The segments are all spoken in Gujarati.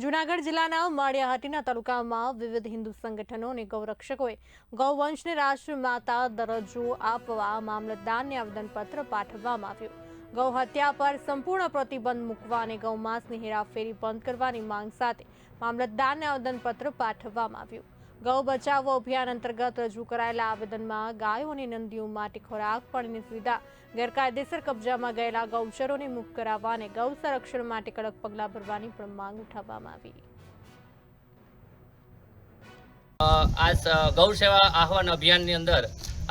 જૂનાગઢ જિલ્લાના માળિયાહાટીના તાલુકામાં વિવિધ હિન્દુ સંગઠનો અને ગૌરક્ષકોએ ગૌવંશને રાષ્ટ્રમાતા દરજ્જો આપવા મામલતદારને આવેદનપત્ર પાઠવવામાં આવ્યું। ગૌ હત્યા પર સંપૂર્ણ પ્રતિબંધ મૂકવા અને ગૌમાંસની હેરાફેરી બંધ કરવાની માંગ સાથે મામલતદારને આવેદનપત્ર પાઠવવામાં આવ્યું। ગૌ બચાવો અભિયાન અંતર્ગત રજૂ કરાયેલા આવેદનમાં ગાયો અને નંદીઓ માટે ખોરાક, પાણીની સુવિધા, ગેરકાયદેસર કબજામાં ગયેલા ગૌચરોને મુક્ત કરાવવા અને ગૌ સંરક્ષણ માટે કડક પગલાં ભરવાની પણ માંગ ઉઠાવવામાં આવી। आज गौ सेवा आह्वान अभियान ની અંદર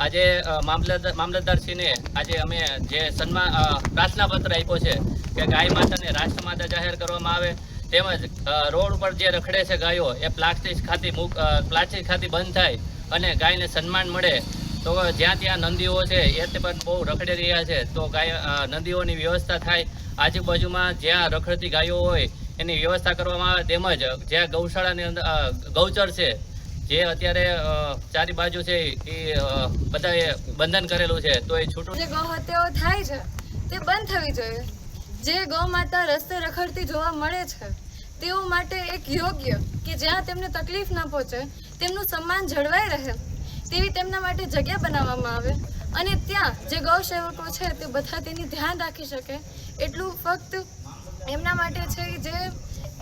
આજે મામલતદારશ્રીને આજે અમે જે સન્માન પ્રાર્થના પત્ર આપ્યો છે કે ગાય માતાને રાષ્ટ્રમાતા જાહેર કરવામાં આવે, તેમજ રોડ ઉપર જે રખડે છે ગાયો એ પ્લાસ્ટિક ખાતી બંધ થાય અને ગાયને સન્માન મળે। તો જ્યાં ત્યાં નંદીઓ છે એ પણ બહુ રખડી રહ્યા છે, તો નંદીઓની વ્યવસ્થા થાય, આજુબાજુમાં જ્યાં રખડતી ગાયો હોય એની વ્યવસ્થા કરવામાં આવે, તેમજ જ્યાં ગૌશાળાની અંદર ગૌચર છે જે અત્યારે ચારે બાજુ છે એ બધાએ બંધન કરેલું છે, તો એ છૂટું જે ગૌ હત્યાઓ થાય છે તે બંધ થવી જોઈએ। જે ગૌ માતા રસ્તે રખડતી જોવા મળે છે તેઓ માટે એક યોગ્ય કે જ્યાં તેમને તકલીફ ન પહોંચે, તેમનું સન્માન જળવાઈ રહે તેવી તેમના માટે જગ્યા બનાવવામાં આવે અને ત્યાં જે ગૌ સેવકો છે તે બધા તેની ધ્યાન રાખી શકે એટલું ફક્ત એમના માટે છે જે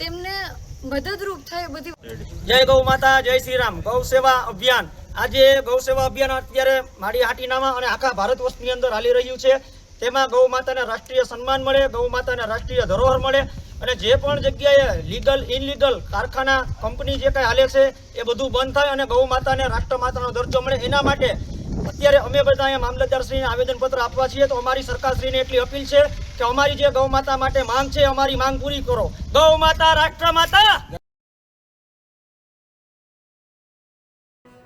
તેમને મદદરૂપ થાય। બધી જય ગૌ માતા, જય શ્રી રામ। ગૌ સેવા અભિયાન આજે ગૌ સેવા અભિયાન અત્યારે માળિયાહાટીનામાં અને આખા ભારત વર્ષની અંદર હાલી રહ્યું છે। તેમાં ગૌ માતાને રાષ્ટ્રીય સન્માન મળે, ગૌ માતાને રાષ્ટ્રીય ધરોહર મળે અને જે પણ જગ્યાએ લીગલ ઇનલીગલ કારખાના કંપની જે કંઈ હાલે છે એ બધું બંધ થાય અને ગૌ માતાને રાષ્ટ્રમાતાનો દરજ્જો મળે, એના માટે અત્યારે અમે બધા અહીંયા મામલતદારશ્રીને આવેદનપત્ર આપવા છીએ। તો અમારી સરકારશ્રીને એટલી અપીલ છે કે અમારી જે ગૌ માતા માટે માંગ છે, અમારી માંગ પૂરી કરો। ગૌ માતા રાષ્ટ્રમાતા।